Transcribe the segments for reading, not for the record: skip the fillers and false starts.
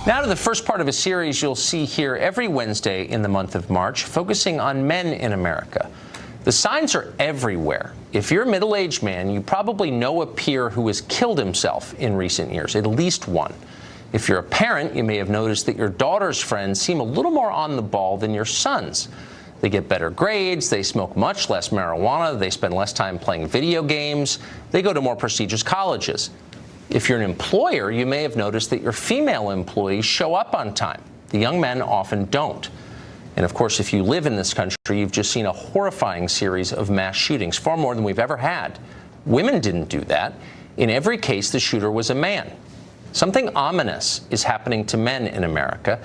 Now to the first part of a series you'll see here every Wednesday in the month of March, focusing on men in America. The signs are everywhere. If you're a middle-aged man, you probably know a peer who has killed himself in recent years, at least one. If you're a parent, you may have noticed that your daughter's friends seem a little more on the ball than your son's. They get better grades, they smoke much less marijuana, they spend less time playing video games, they go to more prestigious colleges. If you're an employer, you may have noticed that your female employees show up on time. The young men often don't. And of course, if you live in this country, you've just seen a horrifying series of mass shootings, far more than we've ever had. Women didn't do that. In every case, the shooter was a man. Something ominous is happening to men in America.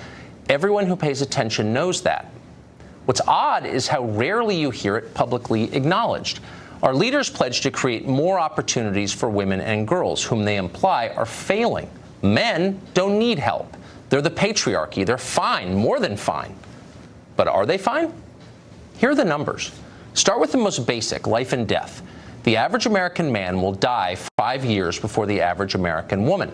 Everyone who pays attention knows that. What's odd is how rarely you hear it publicly acknowledged. Our leaders pledge to create more opportunities for women and girls, whom they imply are failing. Men don't need help. They're the patriarchy. They're fine, more than fine. But are they fine? Here are the numbers. Start with the most basic, life and death. The average American man will die 5 years before the average American woman.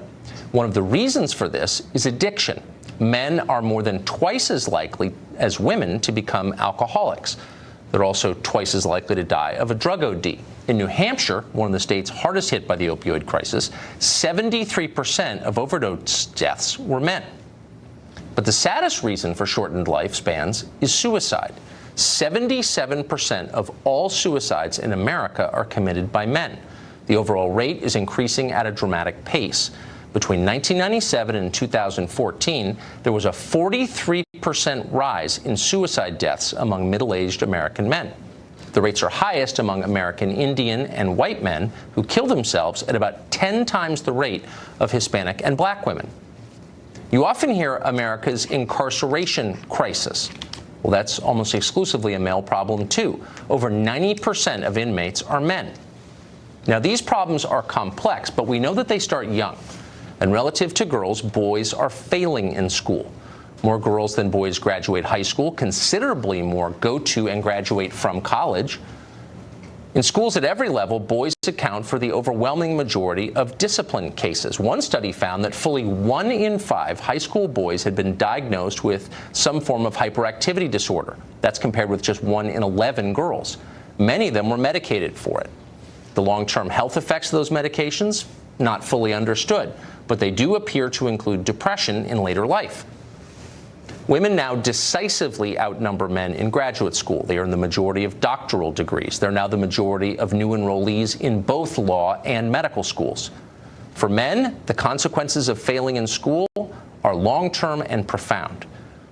One of the reasons for this is addiction. Men are more than twice as likely as women to become alcoholics. They're also twice as likely to die of a drug OD. In New Hampshire, one of the states hardest hit by the opioid crisis, 73% of overdose deaths were men. But the saddest reason for shortened lifespans is suicide. 77% of all suicides in America are committed by men. The overall rate is increasing at a dramatic pace. Between 1997 and 2014, there was a 43% rise in suicide deaths among middle-aged American men. The rates are highest among American Indian and white men, who kill themselves at about 10 times the rate of Hispanic and black women. You often hear America's incarceration crisis. Well, that's almost exclusively a male problem, too. Over 90% of inmates are men. Now, these problems are complex, but we know that they start young. And relative to girls, boys are failing in school. More girls than boys graduate high school. Considerably more go to and graduate from college. In schools at every level, boys account for the overwhelming majority of discipline cases. One study found that fully 1 in 5 high school boys had been diagnosed with some form of hyperactivity disorder. That's compared with just 1 in 11 girls. Many of them were medicated for it. The long-term health effects of those medications, not fully understood, but they do appear to include depression in later life. Women now decisively outnumber men in graduate school. They earn the majority of doctoral degrees. They're now the majority of new enrollees in both law and medical schools. For men, the consequences of failing in school are long-term and profound.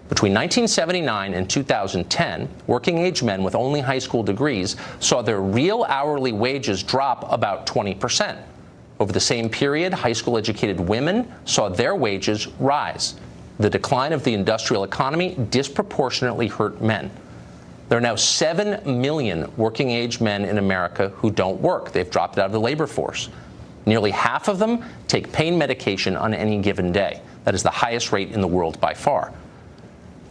Between 1979 and 2010, working-age men with only high school degrees saw their real hourly wages drop about 20%. Over the same period, high school-educated women saw their wages rise. The decline of the industrial economy disproportionately hurt men. There are now 7 million working-age men in America who don't work. They've dropped out of the labor force. Nearly half of them take pain medication on any given day. That is the highest rate in the world by far.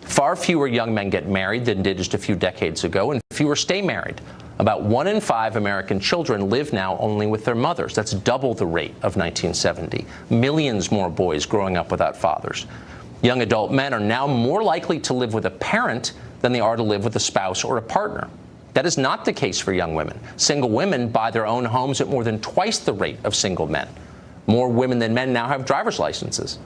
Far fewer young men get married than did just a few decades ago, and fewer stay married. About 1 in 5 American children live now only with their mothers. That's double the rate of 1970. Millions more boys growing up without fathers. Young adult men are now more likely to live with a parent than they are to live with a spouse or a partner. That is not the case for young women. Single women buy their own homes at more than twice the rate of single men. More women than men now have driver's licenses.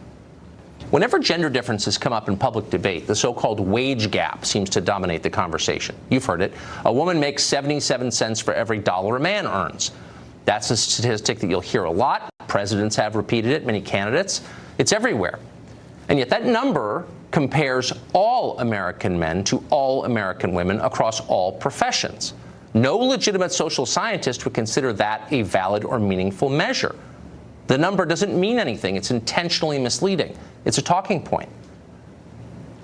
Whenever gender differences come up in public debate, the so-called wage gap seems to dominate the conversation. You've heard it. A woman makes 77 cents for every dollar a man earns. That's a statistic that you'll hear a lot. Presidents have repeated it, many candidates. It's everywhere. And yet that number compares all American men to all American women across all professions. No legitimate social scientist would consider that a valid or meaningful measure. The number doesn't mean anything. It's intentionally misleading. It's a talking point.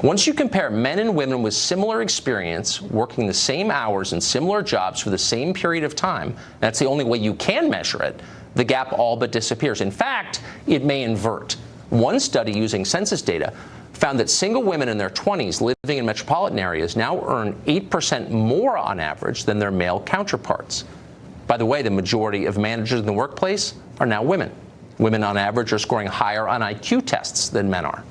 Once you compare men and women with similar experience, working the same hours and similar jobs for the same period of time, that's the only way you can measure it, the gap all but disappears. In fact, it may invert. One study using census data found that single women in their 20s living in metropolitan areas now earn 8% more on average than their male counterparts. By the way, the majority of managers in the workplace are now women. Women on average are scoring higher on IQ tests than men are.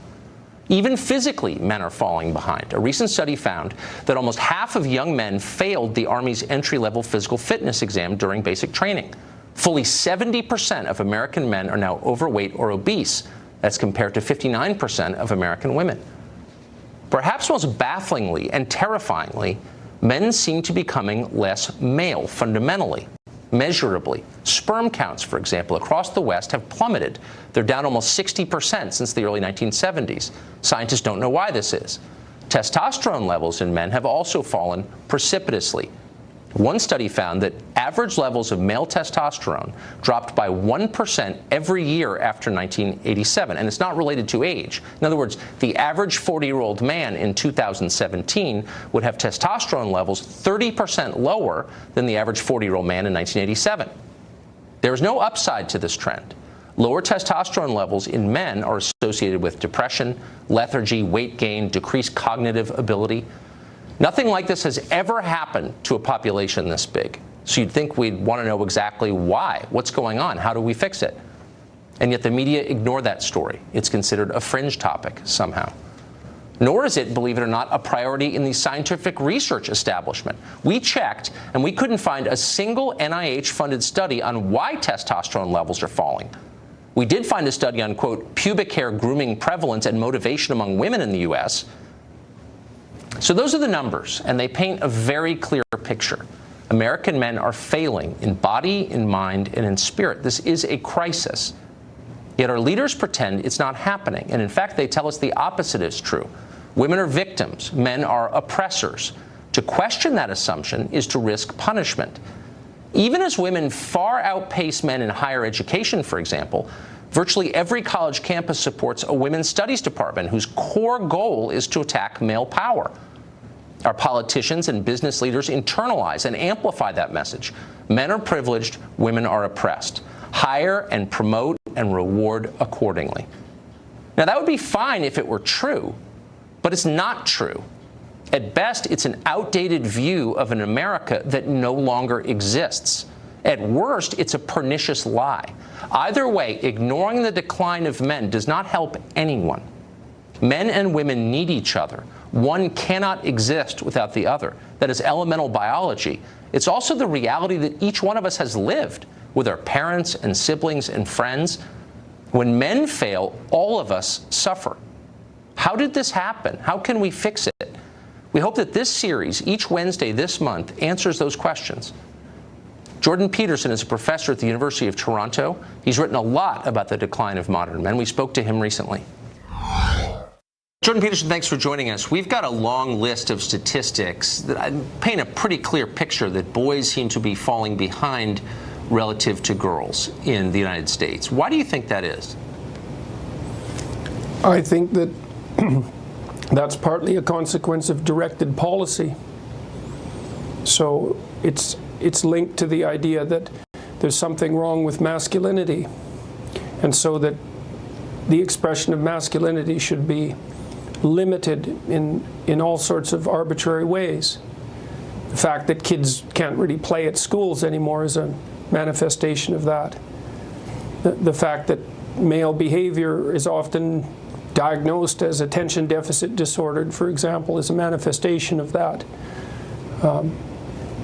Even physically, men are falling behind. A recent study found that almost half of young men failed the Army's entry-level physical fitness exam during basic training. Fully 70% of American men are now overweight or obese. That's compared to 59% of American women. Perhaps most bafflingly and terrifyingly, men seem to be becoming less male fundamentally, measurably. Sperm counts, for example, across the West have plummeted. They're down almost 60% since the early 1970s. Scientists don't know why this is. Testosterone levels in men have also fallen precipitously. One study found that average levels of male testosterone dropped by 1% every year after 1987, and it's not related to age. In other words, the average 40-year-old man in 2017 would have testosterone levels 30% lower than the average 40-year-old man in 1987. There is no upside to this trend. Lower testosterone levels in men are associated with depression, lethargy, weight gain, decreased cognitive ability. Nothing like this has ever happened to a population this big. So you'd think we'd want to know exactly why. What's going on? How do we fix it? And yet the media ignore that story. It's considered a fringe topic somehow. Nor is it, believe it or not, a priority in the scientific research establishment. We checked, and we couldn't find a single NIH-funded study on why testosterone levels are falling. We did find a study on, quote, pubic hair grooming prevalence and motivation among women in the U.S., So those are the numbers, and they paint a very clear picture. American men are failing in body, in mind, and in spirit. This is a crisis. Yet our leaders pretend it's not happening, and in fact, they tell us the opposite is true. Women are victims. Men are oppressors. To question that assumption is to risk punishment. Even as women far outpace men in higher education, for example, virtually every college campus supports a women's studies department whose core goal is to attack male power. Our politicians and business leaders internalize and amplify that message. Men are privileged, women are oppressed. Hire and promote and reward accordingly. Now, that would be fine if it were true, but it's not true. At best, it's an outdated view of an America that no longer exists. At worst, it's a pernicious lie. Either way, ignoring the decline of men does not help anyone. Men and women need each other. One cannot exist without the other. That is elemental biology. It's also the reality that each one of us has lived with our parents and siblings and friends. When men fail, all of us suffer. How did this happen? How can we fix it? We hope that this series, each Wednesday this month, answers those questions. Jordan Peterson is a professor at the University of Toronto. He's written a lot about the decline of modern men. We spoke to him recently. Jordan Peterson, thanks for joining us. We've got a long list of statistics that paint a pretty clear picture that boys seem to be falling behind relative to girls in the United States. Why do you think that is? I think that that's partly a consequence of directed policy. So it's linked to the idea that there's something wrong with masculinity, and so that the expression of masculinity should be limited in all sorts of arbitrary ways. The fact that kids can't really play at schools anymore is a manifestation of that. The fact that male behavior is often diagnosed as attention deficit disordered, for example, is a manifestation of that.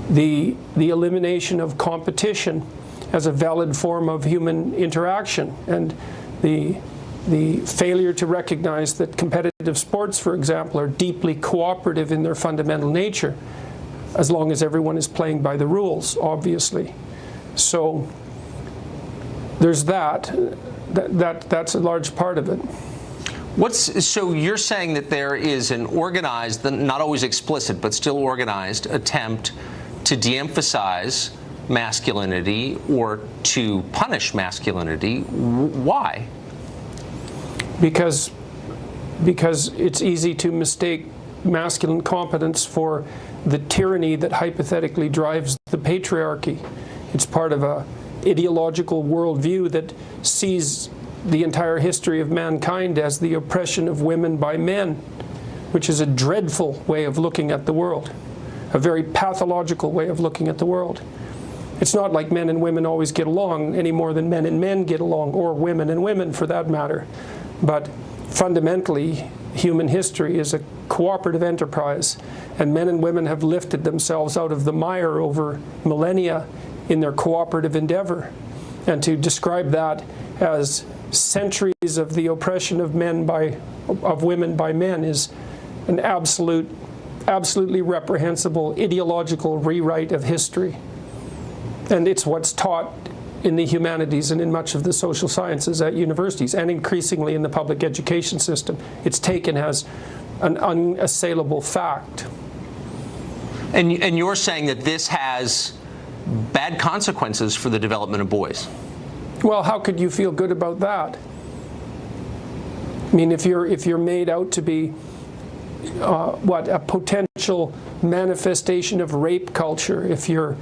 The elimination of competition as a valid form of human interaction, and the failure to recognize that competitive sports, for example, are deeply cooperative in their fundamental nature, as long as everyone is playing by the rules, obviously. So there's that's a large part of it. So you're saying that there is an organized, not always explicit, but still organized attempt to de-emphasize masculinity or to punish masculinity. Why? Because it's easy to mistake masculine competence for the tyranny that hypothetically drives the patriarchy. It's part of a ideological worldview that sees the entire history of mankind as the oppression of women by men, which is a dreadful way of looking at the world, a very pathological way of looking at the world. It's not like men and women always get along any more than men and men get along, or women and women for that matter. But fundamentally, human history is a cooperative enterprise, and men and women have lifted themselves out of the mire over millennia in their cooperative endeavor. And to describe that as centuries of the oppression of women by men is an absolutely reprehensible ideological rewrite of history. And it's what's taught in the humanities and in much of the social sciences at universities, and increasingly in the public education system. It's taken as an unassailable fact. And you're saying that this has bad consequences for the development of boys? Well, how could you feel good about that? I mean, if you're made out to be a potential manifestation of rape culture, if you're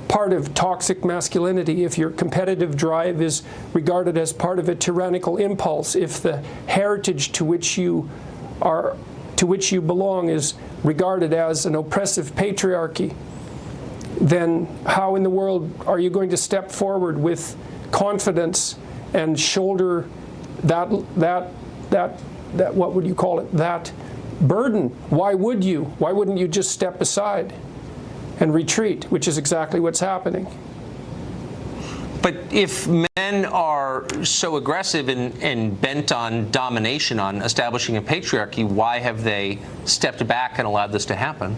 part of toxic masculinity, if your competitive drive is regarded as part of a tyrannical impulse, if the heritage to which you belong is regarded as an oppressive patriarchy, then how in the world are you going to step forward with confidence and shoulder that what would you call it, that burden? Why would you? Why wouldn't you just step aside and retreat, which is exactly what's happening? But if men are so aggressive and bent on domination, on establishing a patriarchy, why have they stepped back and allowed this to happen?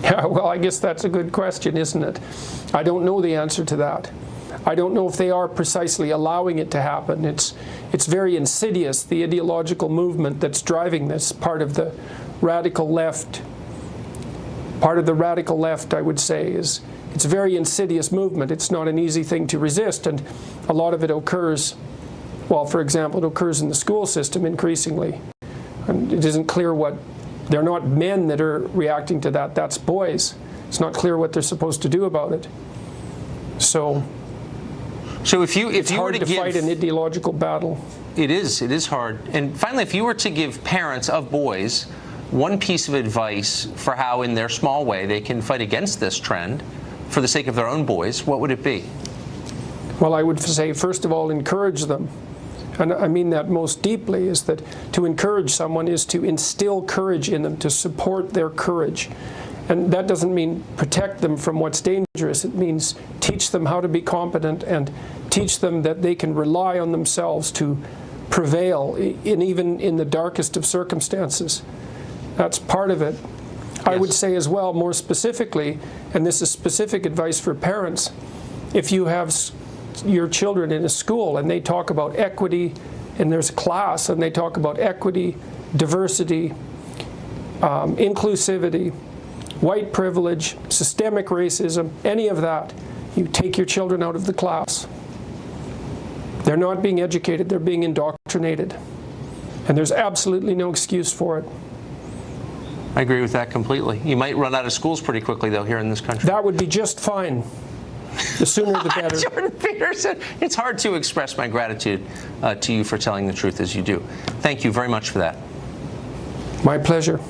Yeah, well, I guess that's a good question, isn't it? I don't know the answer to that. I don't know if they are precisely allowing it to happen. It's very insidious, the ideological movement that's driving this, part of the radical left. Part of the radical left, I would say, is it's a very insidious movement. It's not an easy thing to resist, and a lot of it occurs, well, for example, it occurs in the school system increasingly. And it isn't clear what, they're not men that are reacting to that, that's boys. It's not clear what they're supposed to do about it. So if you were to fight an ideological battle. It is hard. And finally, if you were to give parents of boys one piece of advice for how, in their small way, they can fight against this trend for the sake of their own boys, what would it be? Well, I would say, first of all, encourage them. And I mean that most deeply, is that to encourage someone is to instill courage in them, to support their courage. And that doesn't mean protect them from what's dangerous. It means teach them how to be competent and teach them that they can rely on themselves to prevail, even in the darkest of circumstances. That's part of it. Yes. I would say as well, more specifically, and this is specific advice for parents, if you have your children in a school and they talk about equity, and there's a class and they talk about equity, diversity, inclusivity, white privilege, systemic racism, any of that, you take your children out of the class. They're not being educated, they're being indoctrinated. And there's absolutely no excuse for it. I agree with that completely. You might run out of schools pretty quickly, though, here in this country. That would be just fine. The sooner the better. Jordan Peterson, it's hard to express my gratitude to you for telling the truth as you do. Thank you very much for that. My pleasure.